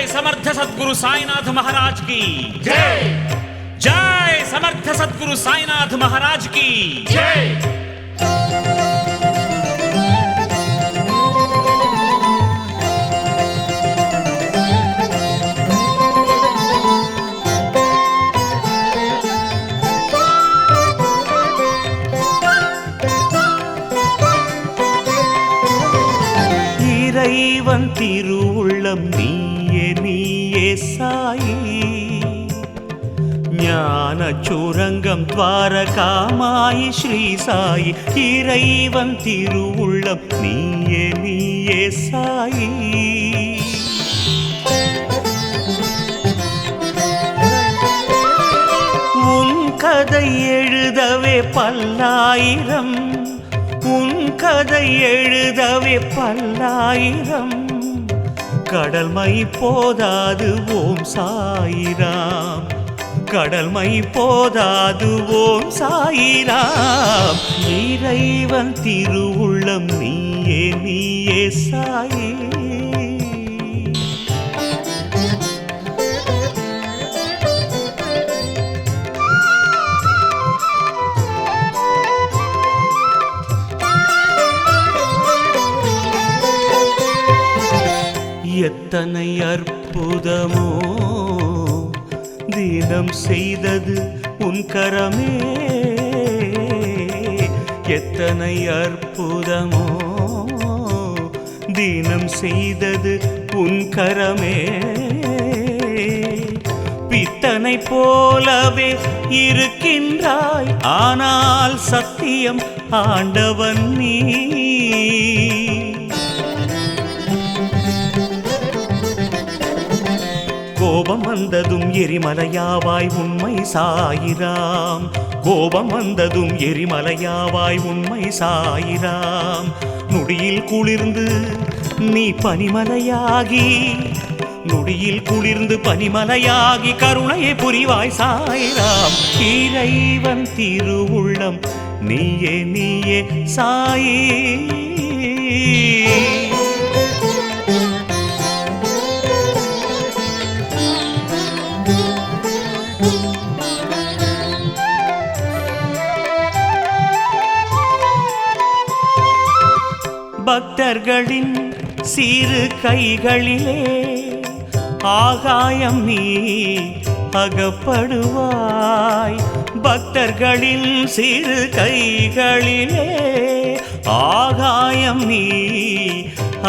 समर्थ सद्गुरु साईनाथ महाराज की जय। जय समर्थ सद्गुरु साईनाथ महाराज की जय। இறைவன் திருவுள்ளம் நீயே நீயே சாயி, ஞான சுரங்கம் துவாரகாமாயி ஸ்ரீ சாயி. இறைவன் திருவுள்ளம் நீயே நீயே சாயி. உன் கதை எழுதவே பல்லாயிரம், உன் கதை எழுதவே பல்லாயிரம், கடல் மை போதாது ஓம் சாயிராம், கடல் மை போதாது ஓம் சாயிராம். இறைவன் திருவுள்ளம் நீயே நீயே சாயி. எத்தனை அற்புதமோ தினம் செய்தது உன் கரமே, எத்தனை அற்புதமோ தினம் செய்தது உன் கரமே. பித்தனை போலவே இருக்கின்றாய், ஆனால் சத்தியம் ஆண்டவன் நீ. கோபம் வந்ததும் எரிமலையாவாய் உண்மை சாயிராம், கோபம் வந்ததும் எரிமலையாவாய் உண்மை சாயிராம். நொடியில் குளிர்ந்து நீ பனிமலையாகி, நொடியில் குளிர்ந்து பனிமலையாகி கருணையை புரிவாய் சாயிராம். இறைவன் திருவுள்ளம் நீயே நீயே சாயி. பக்தர்களின் சிறு கைகளிலே ஆகாயம் நீ அகப்படுவாய், பக்தர்களின் சிறு கைகளிலே ஆகாயம் நீ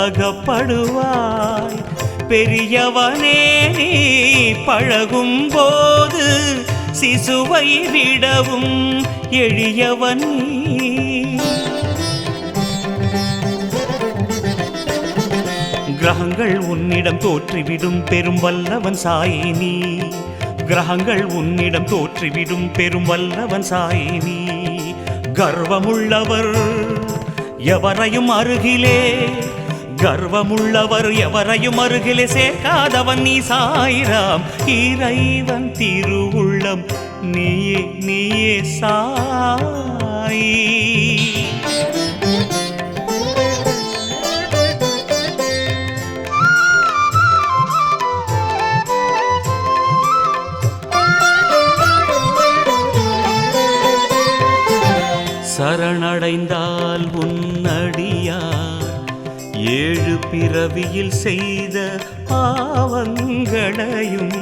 அகப்படுவாய். பெரியவனே நீ பழகும் போது சிசுவை விடவும் எளியவன் நீ. கிரகங்கள் உன்னிடம் தோற்றிவிடும் பெரும் வல்லவன் சாயி நீ, கிரகங்கள் உன்னிடம் தோற்றிவிடும் பெரும் வல்லவன் சாயி நீ. கர்வமுள்ளவர் எவரையும் அருகிலே, கர்வமுள்ளவர் எவரையும் அருகிலே சேர்க்காதவன் நீ சாயிராம். இறைவன் திருவுள்ளம் நீயே நீயே சாயி. சரணடைந்தால் உன்னடியார் ஏழு பிறவியில் செய்த பாவங்களையும்,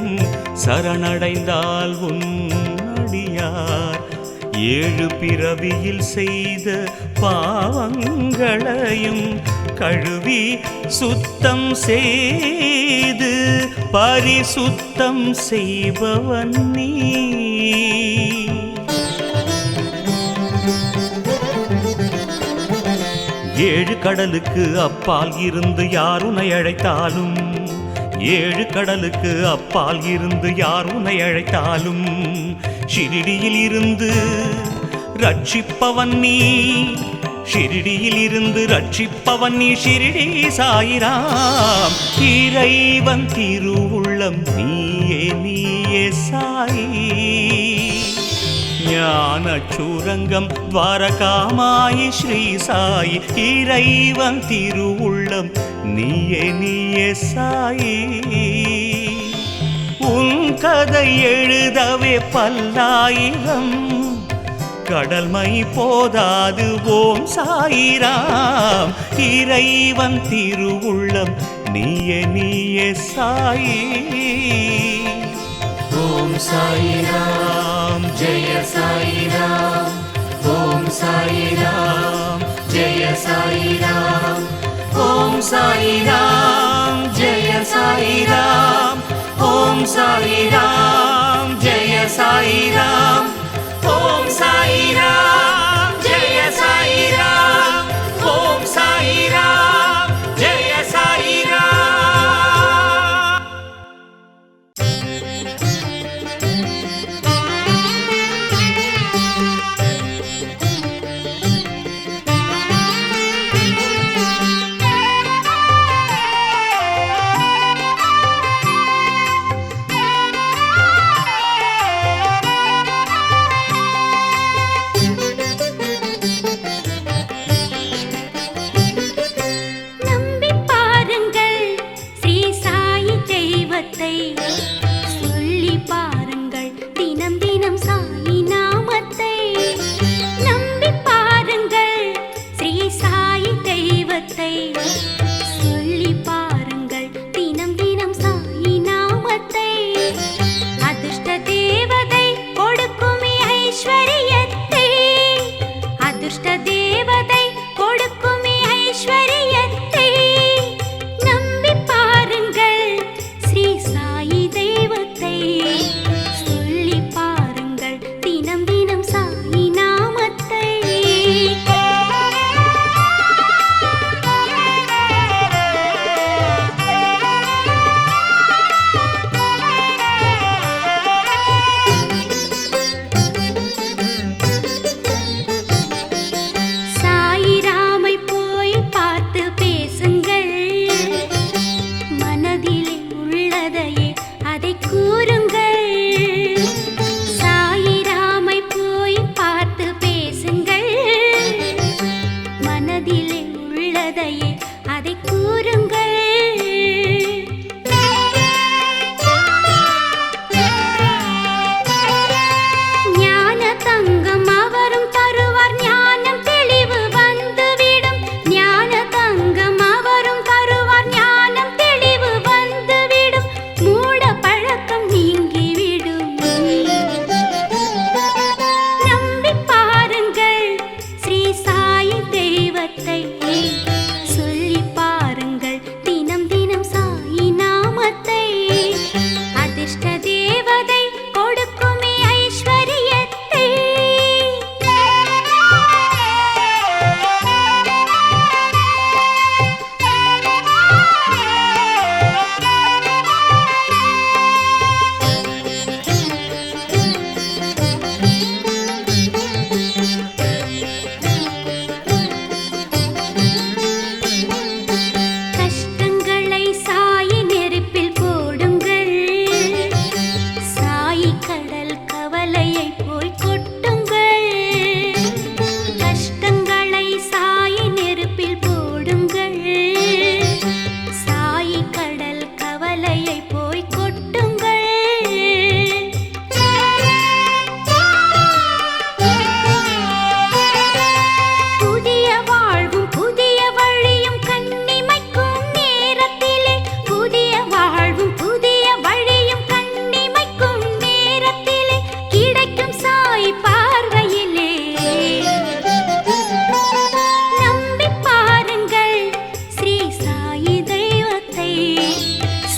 சரணடைந்தால் உன்னடியார் ஏழு பிறவியில் செய்த பாவங்களையும் கழுவி சுத்தம் செய்து பரிசுத்தம் செய்பவன் நீ. ஏழு கடலுக்கு அப்பால் இருந்து யார் உன்னை அழைத்தாலும், ஏழு கடலுக்கு அப்பால் இருந்து யார் உன்னை அழைத்தாலும் ஷிரிடியில் இருந்து ரட்சிப்பவன் நீ, ஷிரிடியில் இருந்து ரட்சிப்பவன் நீ ஷிரிடி சாயிராம். இறைவன் திருவுள்ளம் நீயே நீயே சாயி. ஞான சுரங்கம் துவாரகாமாயி ஸ்ரீ சாயி. இறைவன் திருவுள்ளம் நீயே நீயே சாயி. அதை எழுதவே பல்லாயிரம் கடல்மை போதாது. ஓம் சாயிராம் இறைவன் திருவுள்ளம் நீயே நீயே சாயி. ஓம் சாயிராம் ஜெய சாயிராம். ஓம் சாயிராம் ஜெய சாயிராம். ஓம் சாயிராம் ஜெய சாயிராம். ஓம் சாயிராம் ஜெய சாயிராம். ஓம் சாயிராம் ஜெய சாயிராம். ஓம் சாயிராம் ஜெய சாயிராம்.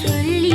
சொல்லி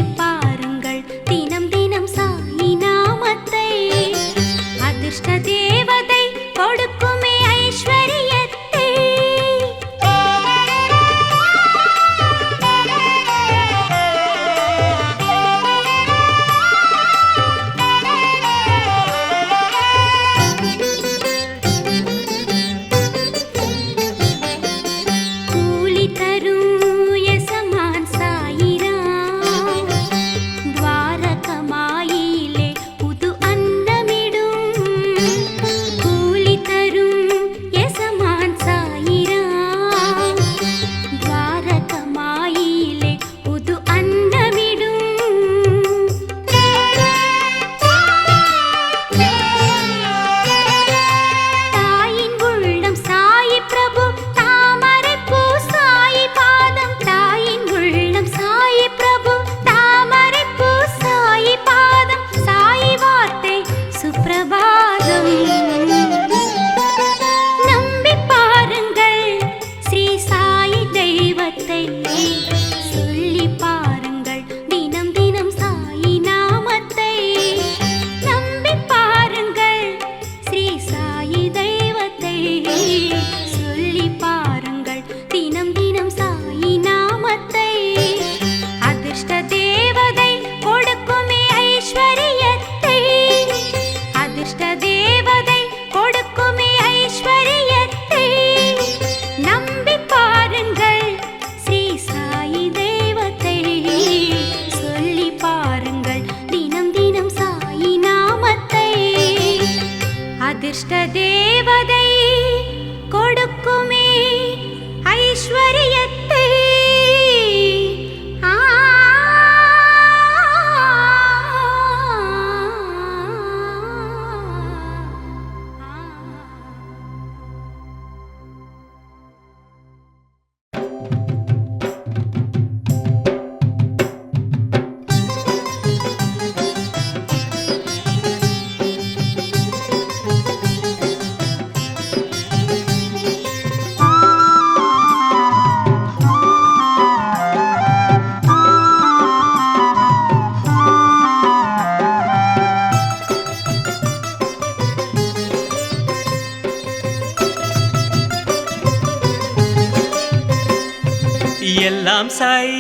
எல்லாம் சாய்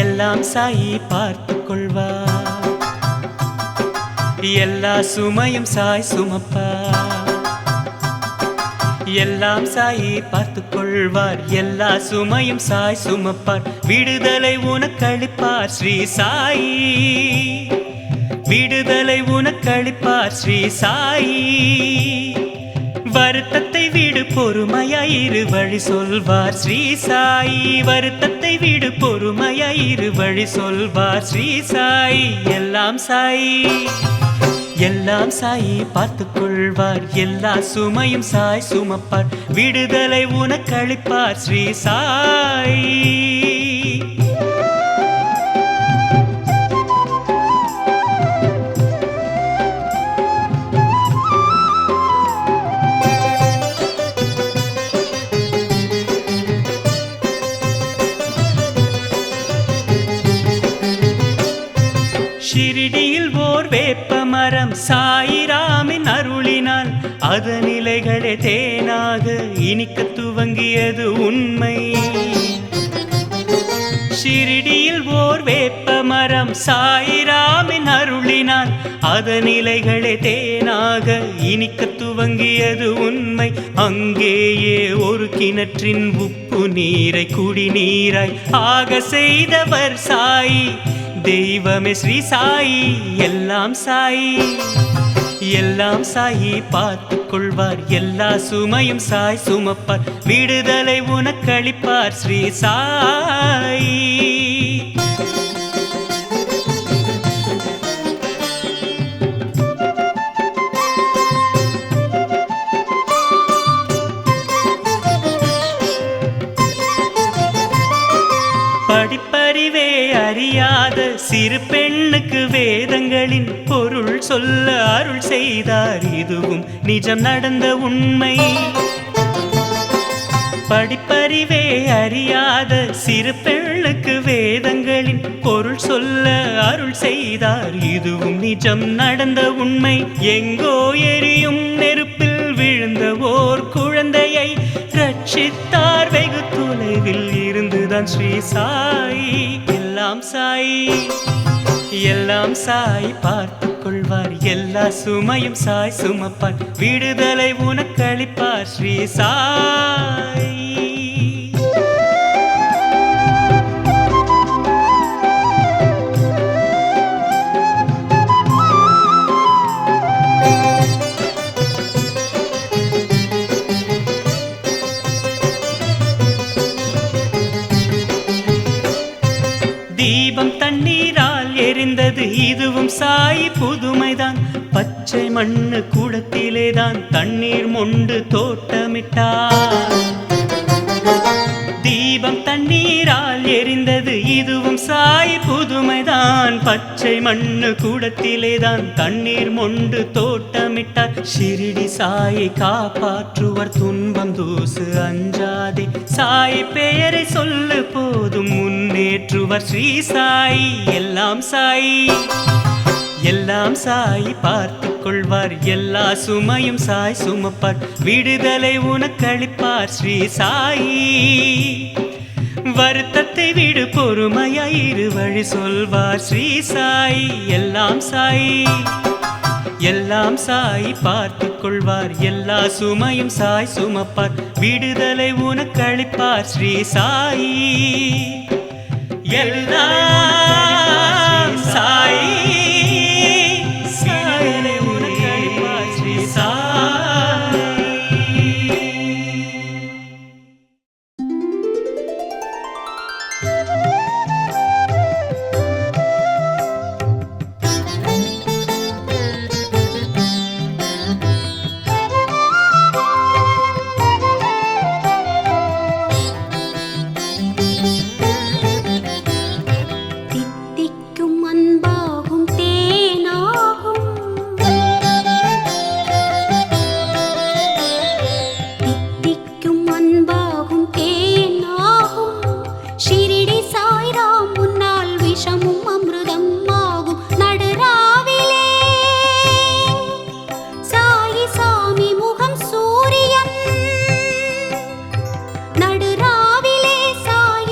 எல்லாம் சாயி பார்த்துக் கொள்வார் எல்லா சுமையும் சாய் சுமப்பார் எல்லாம் சாயி பார்த்துக் கொள்வார் எல்லா சுமையும் சாய் சுமப்பார் விடுதலை உனக்களிப்பார் ஸ்ரீ சாயி விடுதலை உனக்களிப்பார் ஸ்ரீ சாயி வருத்தத்தை விடு பொறுமையாயிரு வழி சொல்வார் ஸ்ரீ சாயி வருத்தத்தை விடு பொறுமையாயிரு வழி சொல்வார் ஸ்ரீ சாயி எல்லாம் சாயி எல்லாம் சாயி பார்த்துக் கொள்வார் எல்லா சுமையும் சாய் சுமப்பார் விடுதலை உனக்களிப்பார் ஸ்ரீ சாயி ஷிரடியில் ஓர் வேப்ப மரம் சாயிராமின் அருளினால் அதன் இலைகளே தேனாக இனிக்க துவங்கியது உண்மை ஷிரடியில் ஓர் வேப்ப மரம் சாயிராமின் அருளினால் அதன் இலைகளே தேனாக இனிக்க துவங்கியது உண்மை அங்கேயே ஒரு கிணற்றின் உப்பு நீரை குடிநீராய் ஆக செய்தவர் சாயி தெய்வமே ஸ்ரீ சாயி எல்லாம் சாயி எல்லாம் சாயி பார்த்துக் கொள்வார் எல்லா சுமையும் சாய் சுமப்பார் விடுதலை உனக்களிப்பார் ஸ்ரீ சாயி படிப்பறிவே அறியாத சிறு பெண்ணுக்கு வேதங்களின் பொருள் சொல்ல அருள் செய்தார் இதுவும் நிஜம் நடந்த உண்மை படிப்பறிவே அறியாத சிறு பெண்ணுக்கு வேதங்களின் பொருள் சொல்ல அருள் செய்தார் இதுவும் நிஜம் நடந்த உண்மை எங்கோ எரியும் நெருப்பில் விழுந்த ஓர் குழந்தையை ரட்சித்தார் வெகு தொலைவில் இருந்துதான் ஸ்ரீ சாயி எல்லாம் சாயி எல்லாம் சாய் பார்த்துக் கொள்வார் எல்லா சுமையும் சாய் சுமப்பார் விடுதலை உனக்களிப்பார் ஸ்ரீ சாயி தீபம் தண்ணீரால் எரிந்தது இதுவும் சாயி புதுமைதான் பச்சை மண்ணு கூடத்திலேதான் தண்ணீர் மொண்டு தோட்டமிட்டார் தீபம் தண்ணீரால் எரிந்தது இதுவும் சாயி புதுமைதான் பச்சை மண்ணு கூடத்திலேதான் தண்ணீர் மொண்டு தோட்டமிட்டார் ஷிரடி சாயை காப்பாற்றுவர் துன்பம் தூசு அஞ்சாதே சாய் பெயரை சொல்லு போதும் முன்னேற்றுவர் ஸ்ரீ சாயி எல்லாம் சாயி எல்லாம் சாயி பார்த்துக் கொள்வார் எல்லா சுமையும் சாய் சுமப்பார் விடுதலை உனக்களிப்பார் ஸ்ரீ சாயி வருத்தத்தை விடு பொறுமையாயிரு வழி சொல்வார் ஸ்ரீ சாயி எல்லாம் சாயி எல்லாம் சாயி பார்த்துக் கொள்வார் எல்லா சுமையும் சாய் சுமப்பார் விடுதலை உனக்களிப்பார் ஸ்ரீ சாயி எல்லாம் சாயி விடுதலை உனக்களிப்பார் ஸ்ரீ சாயி நடுராவிலே சாய்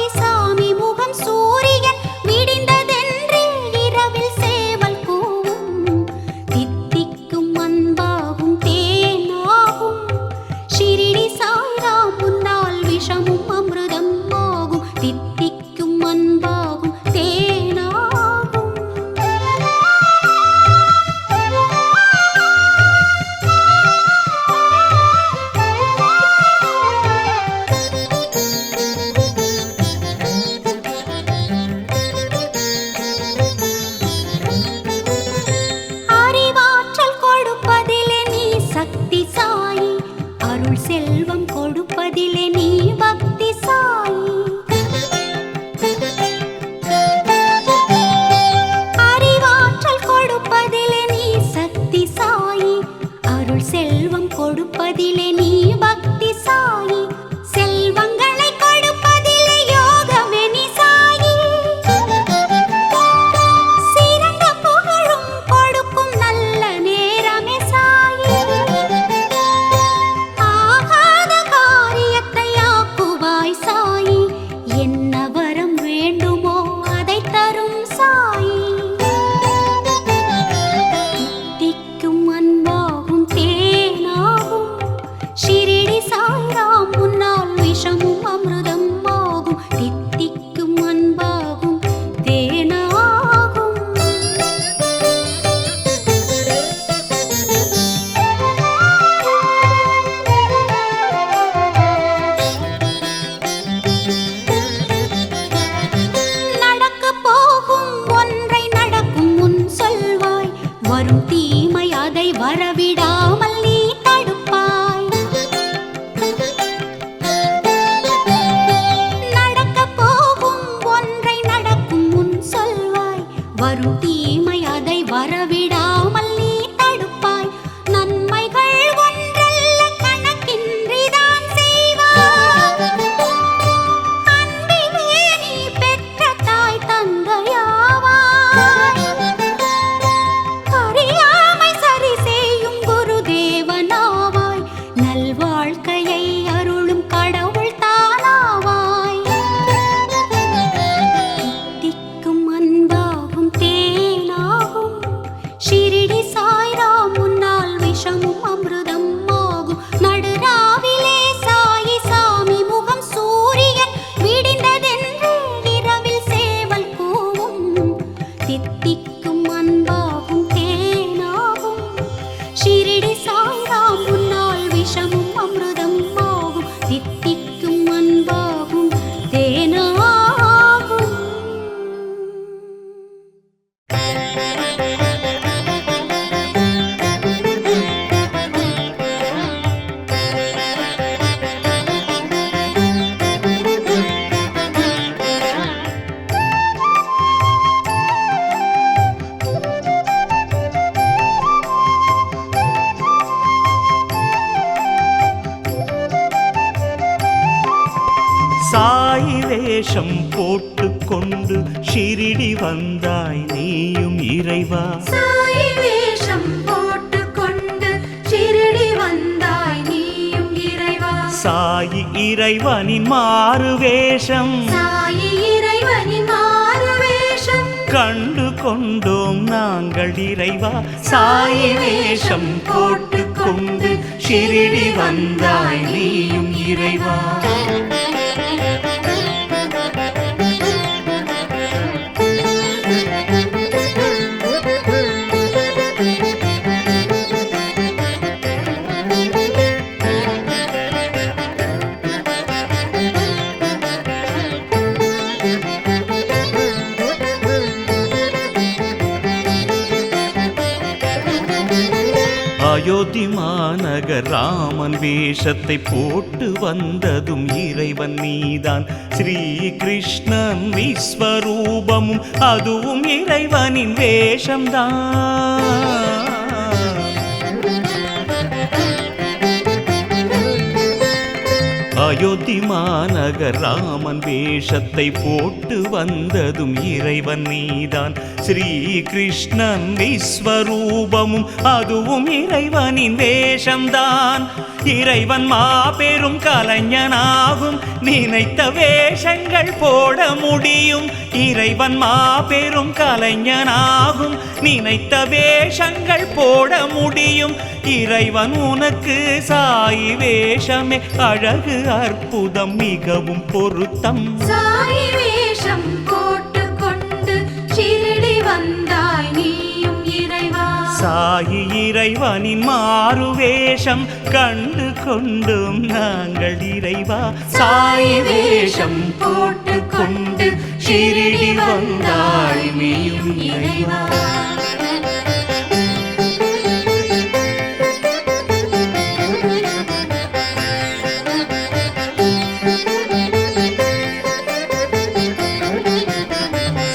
வரும் தீமை அதை வரவிடாமல் நீ தடுப்பாய். நன்மைகள் ஒன்றல்ல கணக்கின்றிதான் செய்வாய். அன்பிலே நீ பெற்ற தாய் தந்தையாவாய். அறியாமை சரி செய்யும் குருதேவனாவாய். நல்வாழ்க்கையை அருளும் கடவுள் தானாவாய். தித்திக்கும் அன்பாகும் தேனாகும் ஷிரடி சாய்ராம் முன்னால் விஷமும் அமிர்தம் ஆகும். நடுராவிலே சாயி சாமி முகம் சூரியன் விடிந்ததென்று இரவில் சேவல் கூவும். தித்திக்கும் அன்பாகும் தேனாகும் ஷிரடி சாய்ராம் முன்னால் விஷமும் அமிர்தம் ஆகும். தித்திக்கும் அன்பாகும் தேனாகும். சாயி வேஷம் போட்டுக்கொண்டு ஷிரடி வந்தாய் நீயும் இறைவா. சாயி வேஷம் போட்டுக்கொண்டு ஷிரடி வந்தாய் நீயும் இறைவா. சாயி இறைவனின் மாறு வேஷம் சாயி இறைவனின் மாறு வேஷம் கண்டு கொண்டோம் நாங்கள் இறைவா. சாயி வேஷம் போட்டுக்கொண்டு ஷிரடி வந்தாய் நீயும் இறைவா. அயோத்தி மாநகர் ராமன் வேஷத்தை போட்டு வந்ததும் இறைவன் நீதான். ஸ்ரீ கிருஷ்ணன் விஸ்வரூபமும் அதுவும் இறைவனின் வேஷம்தான். அயோத்தி மாநகர் ராமன் வேஷத்தை போட்டு வந்ததும் இறைவன் நீதான். ஸ்ரீ கிருஷ்ணன் விஸ்வரூபமும் அதுவும் இறைவனின் வேஷம்தான். இறைவன் மாபெரும் கலைஞனாகும் நினைத்த வேஷங்கள் போட முடியும். இறைவன் மாபெரும் கலைஞனாகும் நினைத்த வேஷங்கள் போட முடியும். இறைவன் உனக்கு சாயி வேஷமே அழகு அற்புதம் மிகவும் பொருத்தம். சாயி வேஷம் போட்டுக்கொண்டு ஷிரடி வந்தாய் நீயும் இறைவா. சாயி இறைவனின் மாறு வேஷம் கண்டு கொண்டும் நாங்கள் இறைவா. சாயி வேஷம் போட்டுக்கொண்டு ஷிரடி வந்தாய் நீயும் இறைவா.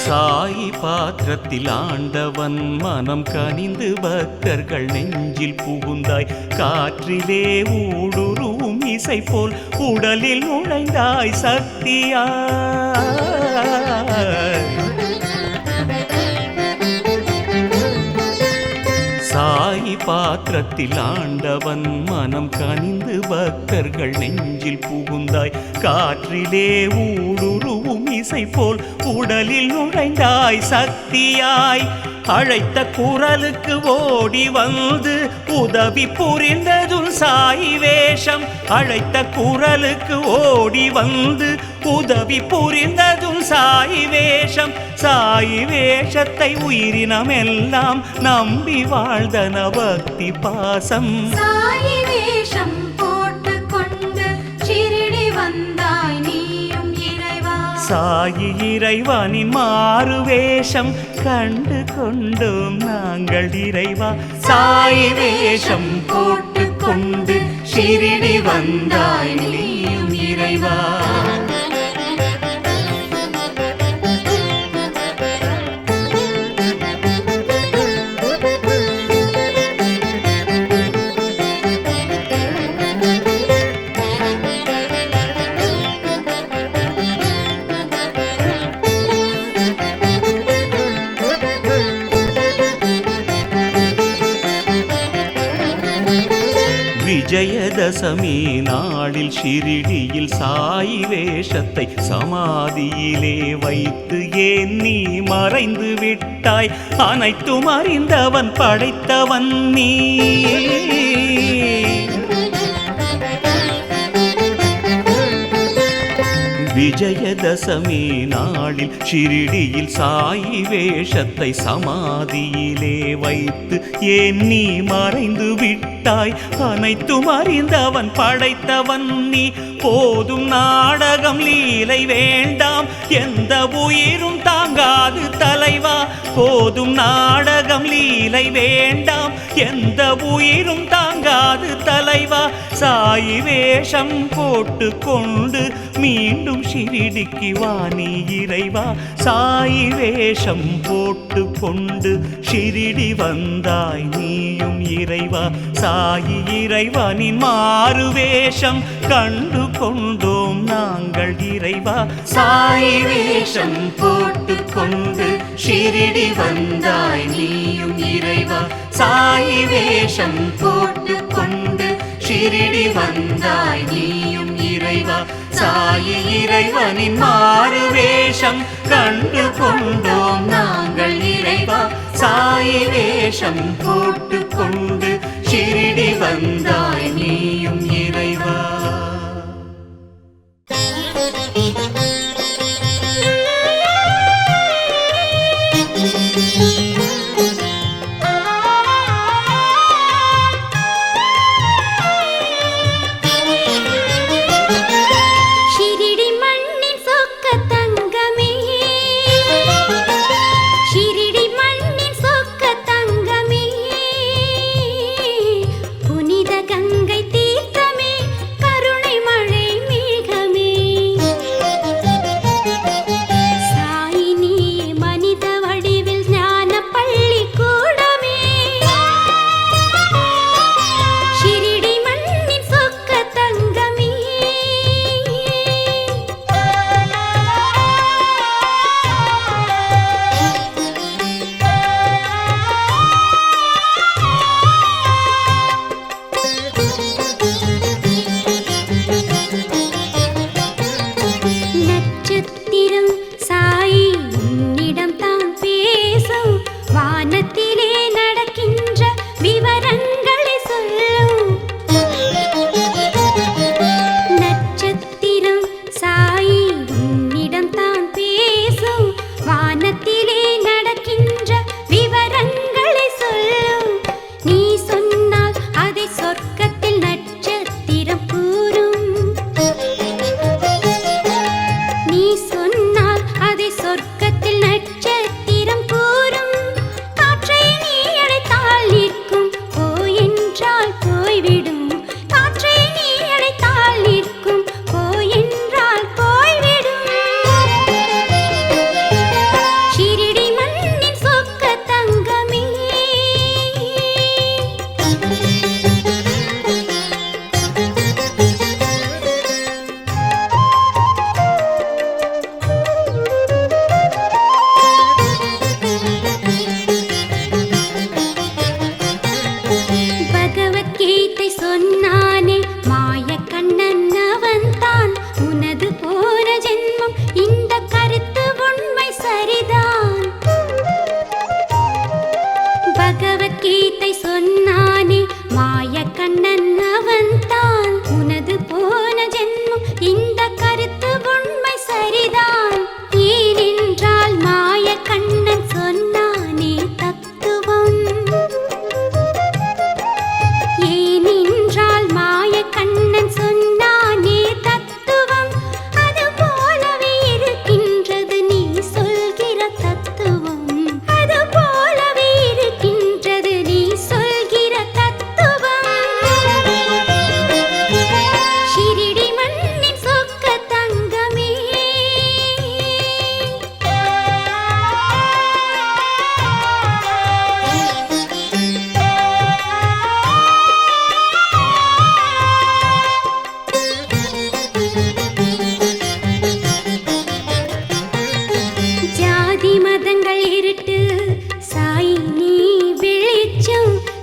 சாயி பாத்திரத்தில் ஆண்டவன் மனம் கனிந்து பக்தர்கள் நெஞ்சில் புகுந்தாய். காற்றிலே ஊடுருவும் இசை போல் உடலில் நுழைந்தாய் சக்தியாய். சாயி பாத்திரத்தில் ஆண்டவன் மனம் கனிந்து பக்தர்கள் நெஞ்சில் புகுந்தாய். காற்றிலே ஊடுருவும் இசை போல் உடலில் நுழைந்தாய் சக்தியாய். அழைத்த குரலுக்கு ஓடி வந்து உதவி புரிந்ததும் சாயி வேஷம். அழைத்த குரலுக்கு ஓடி வந்து உதவி புரிந்ததும் சாயி வேஷம். சாயி வேஷத்தை உயிரினமெல்லாம் நம்பி வாழ்ந்தன பக்தி பாசம். சாயி வேஷம் போட்டுக்கொண்டு ஷிரடி வந்தாய் நீயும் இறைவா. சாயி இறைவனின் மாறு வேஷம் கண்டு கொண்டோம் நாங்கள் இறைவா. சாயி வேஷம் போட்டுக்கொண்டு ஷிரடி வந்தாய் நீயும் இறைவா. விஜயதசமி நாளில் ஷிரிடியில் சாயி வேஷத்தை சமாதியிலே வைத்து ஏன் நீ மறைந்து விட்டாய்? அனைத்தும் அறிந்தவன் படைத்தவன் நீ. விஜயதசமி நாளில் ஷிரிடியில் சாயி வேஷத்தை சமாதியிலே வைத்து ஏன் நீ மறைந்து விட்டாய்? அனைத்தும் அறிந்தவன் படைத்தவன் நீ. போதும் நாடகம் லீலை வேண்டாம், எந்த உயிரும் தாங்காது தலைவா. போதும் நாடகம் லீலை வேண்டாம், எந்த உயிரும் தாங்காது தலைவா. சாயி வேஷம் போட்டு கொண்டு மீண்டும் ஷிரிடிக்கு வாணி இறைவா. சாயி வேஷம் போட்டு கொண்டு ஷிரிடி வந்தாய் நீயும் இறைவா. சாயி இறைவனின் மாறு வேஷம் கண்டு கொண்டோம் நாங்கள் இறைவா. சாயி வேஷம் போட்டு கொண்டு ஷிரிடி வந்தாய் நீயும் இறைவா. சாயி வேஷம் போட்டு கொண்டு ஷிரிடி வந்தாய் நீயும் இறைவா. சாயி இறைவனின் மாறு வேஷம் கண்டு கொண்டோம் நாங்கள் இறைவா. சாயி வேஷம் போட்டு கொண்டு ஷிரிடி வந்தாய் நீயும் இறைவா.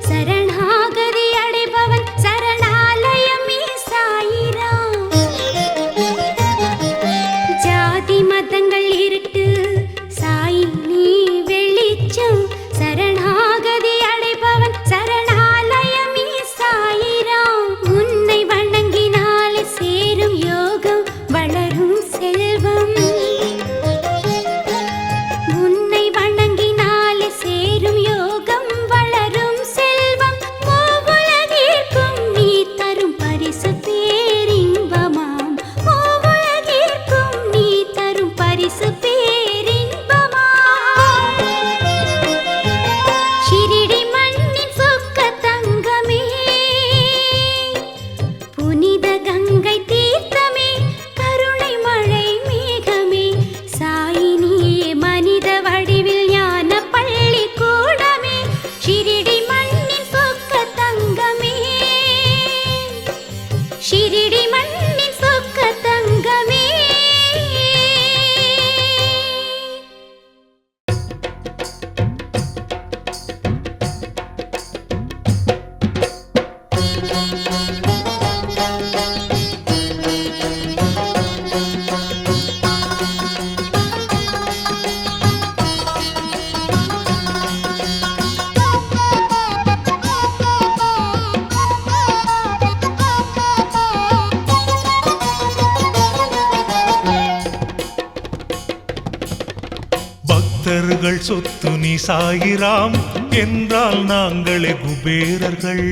சரணாகதி அடைபவன் சரணால பக்தர்கள் சொத்து நீ சாயிராம் என்றால் நாங்களே குபேரர்கள்.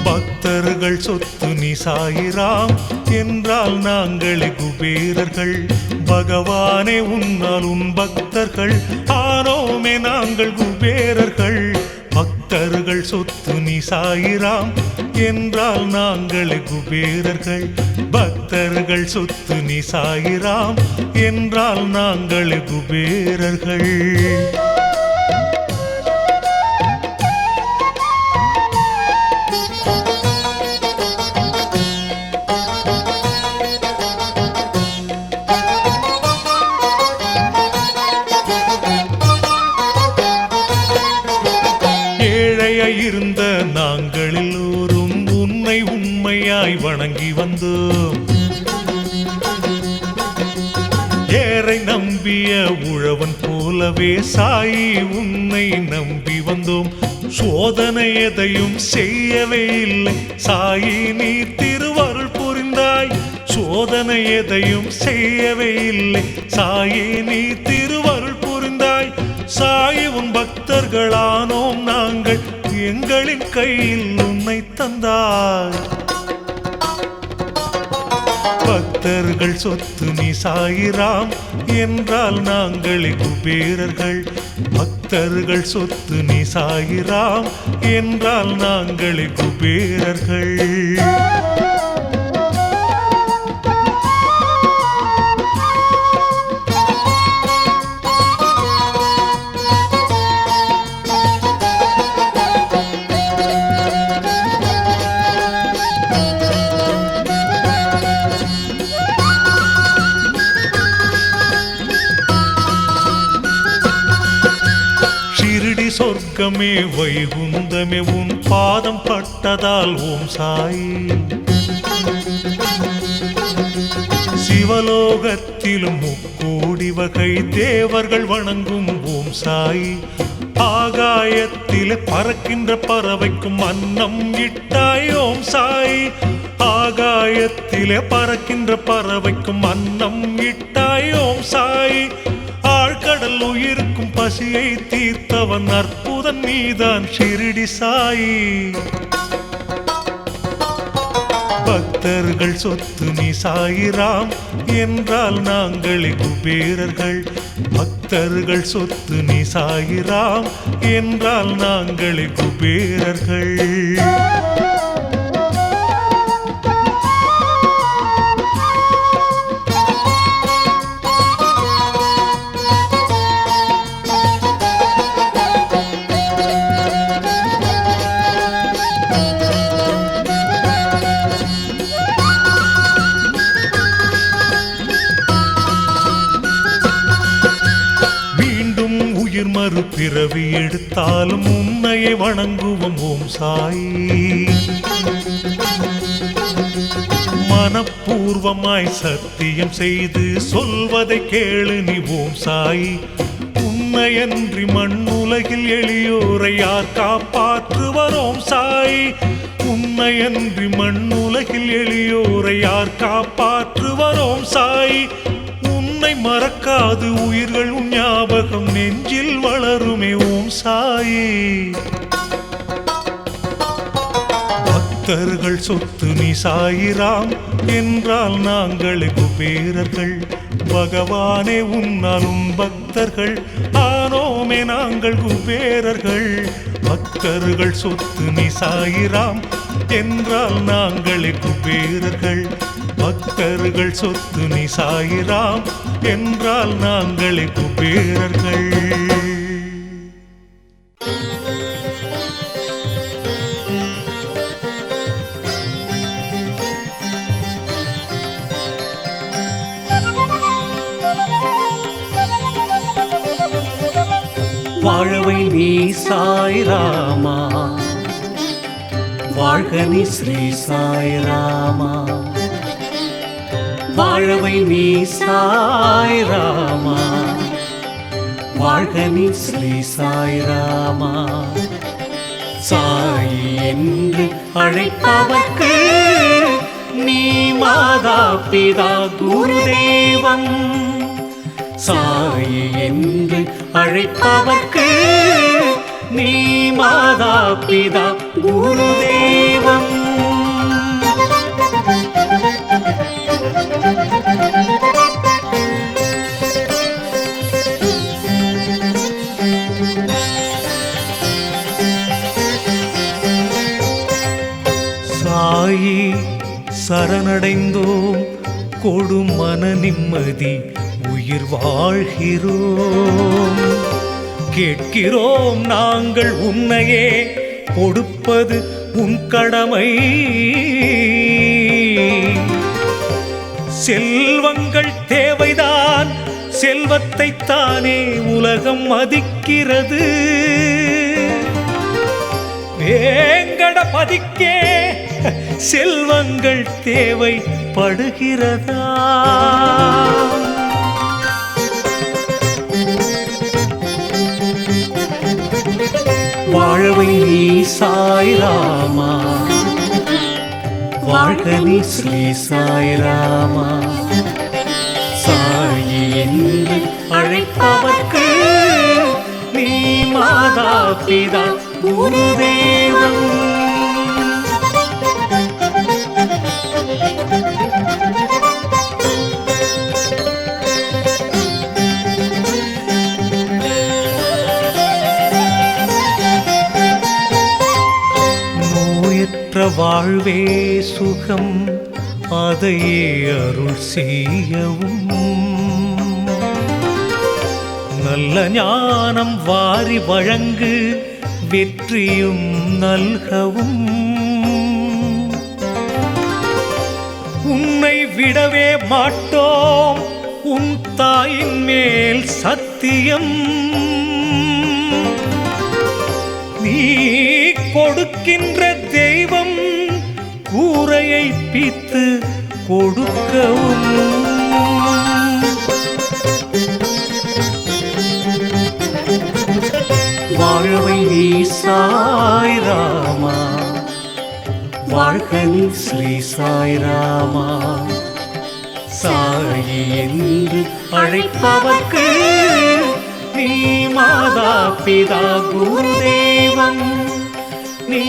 பக்தர்கள் சொத்து நீ சாயிராம் என்றால் நாங்களே குபேரர்கள். பகவானே உன்னால் உன் பக்தர்கள் ஆனோமே நாங்கள் குபேரர்கள். பக்தர்கள் சொத்து நீ சாயிராம் என்றால் நாங்களே குபேரர்கள். பக்தர்கள் சொத்து நீ சாயிராம் என்றால் நாங்களே குபேரர்கள். இருந்த நாங்கள் எல்லோரும் உன்னை உண்மையாய் வணங்கி வந்தோம். ஏரை நம்பிய உழவன் போலவே சாயி உன்னை நம்பி வந்தோம். சோதனை எதையும் செய்யவே இல்லை சாயி நீ திருவருள் புரிந்தாய். சோதனை எதையும் செய்யவே இல்லை சாயி நீ திருவருள் புரிந்தாய். சாயி உன் பக்தர்களானோம் நாங்கள் எங்களின் கையில் உன்னை தந்தாய். பக்தர்கள் சொத்து நீ சாயிராம் என்றால் நாங்களே குபேரர்கள். பக்தர்கள் சொத்து நீ சாயிராம் என்றால் நாங்களே குபேரர்கள். சொர்க்கமே வைகுந்தமே உன் பாதம் பட்டதால் ஓம் சாயி. சிவலோகத்திலும் முக்கோடி வகை தேவர்கள் வணங்கும் ஓம் சாயி. ஆகாயத்திலே பறக்கின்ற பறவைக்கும் அன்னம் இட்டாய் ஓம் சாயி. ஆகாயத்திலே பறக்கின்ற பறவைக்கும் அன்னம் இட்டாய் ஓம் சாயி. ஆழ்கடல் உயிருக்கும் பசியை தீர்த்தவன் அற்புதன் நீதான் ஷிரடி சாயி. பக்தர்கள் சொத்து நீ சாயிராம் என்றால் நாங்களே குபேரர்கள். பக்தர்கள் சொத்து நீ சாயிராம் என்றால் நாங்களே குபேரர்கள். மறுபிறவி எடுத்தாலும் உன்னையை வணங்குவோம் ஓம் சாயி. மனப்பூர்வமாய் சத்தியம் செய்து சொல்வதை கேளு நீ ஓம் சாயி. உன்னையன்றி மண்ணுலகில் எளியோரை யார் காப்பாற்றுவர் ஓம் சாயி. உன்னையன்றி மண்ணுலகில் எளியோரை யார் காப்பாற்றுவர் ஓம் சாயி. உன்னை மறக்காது உயிர்கள் உன் ஞாபகம் நெஞ்சில் வளருமே ஓம் சாயி. பக்தர்கள் சொத்து நீ சாயிராம் என்றால் நாங்களே குபேரர்கள். பகவானே உன்னாலும் பக்தர்கள் ஆனோமே நாங்கள் குபேரர்கள். பக்தர்கள் சொத்து நீ சாயிராம் என்றால் நாங்களே குபேரர்கள். பக்தர்கள் சொத்து நீ சாயிராம் என்றால் நாங்களே குபேரர்கள். வாழவை நீ சாய்ராமா, வாழ்க நீ ஸ்ரீ சாய்ராமா. வாழவை நீ சாய்ராமா, வாழ்க நீ ஸ்ரீ சாய்ராமா. சாய் என்று அழைப்பவர்க்கு நீ மாதா பிதா குரு தெய்வம். சாயி என்று அழைப்பவர்க்கு நீ மாதா பிதா குரு தெய்வம். சாயி சரணடைந்தோம், கொடும் மன நிம்மதி உயிர் வாழ்கிறோம். கேட்கிறோம் நாங்கள் உன்னையே, கொடுப்பது உன் கடமை. செல்வங்கள் தேவைதான், செல்வத்தை தானே உலகம் மதிக்கிறது. வேங்கடபதிக்கே செல்வங்கள் தேவைப்படுகிறதா? வாழவை நீ சாய்ராமா, வாழ்க நீ ஸ்ரீ சாய்ராமா. சாயி என்று அழைப்பவர்க்கு நீ மாதா பிதா குரு தெய்வம். நோயற்ற வாழ்வே சுகம், அதையே அருள் செய்யவும். நல்ல ஞானம் வாரி வழங்கு, வெற்றியும் நல்கவும். உன்னை விடவே மாட்டோம், உன் தாயின் மேல் சத்தியம். நீ கொடுக்கின்ற தெய்வம், கூரையை பித்து கொடுக்கவும். வாழவை நீ சாய்ராமா, வாழ்க நீ ஸ்ரீ சாய்ராமா. சாயி என்று அழைப்பவர்க்கு நீ மாதா பிதா குரு தெய்வம். நீ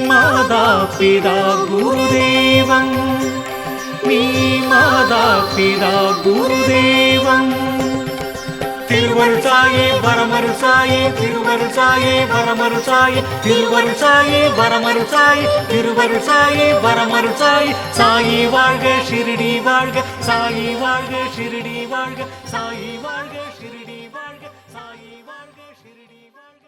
மாதா பிதா குரு தெய்வம். நீ மாதா பிதா குரு தெய்வம். திருவருள் சாயே வரமருள் சாயே, திருவருள் சாயே வரமருள் சாயே, திருவருள் சாயே வரமருள் சாயே, திருவருள் சாயே வரமருள் சாயே. சாயி வாழ்க ஷிரடி வாழ்க, சாயி வாழ்க ஷிரடி வாழ்க, சாயி வாழ்க ஷிரடி வாழ்க, சாயி வாழ்க ஷிரடி வாழ்க.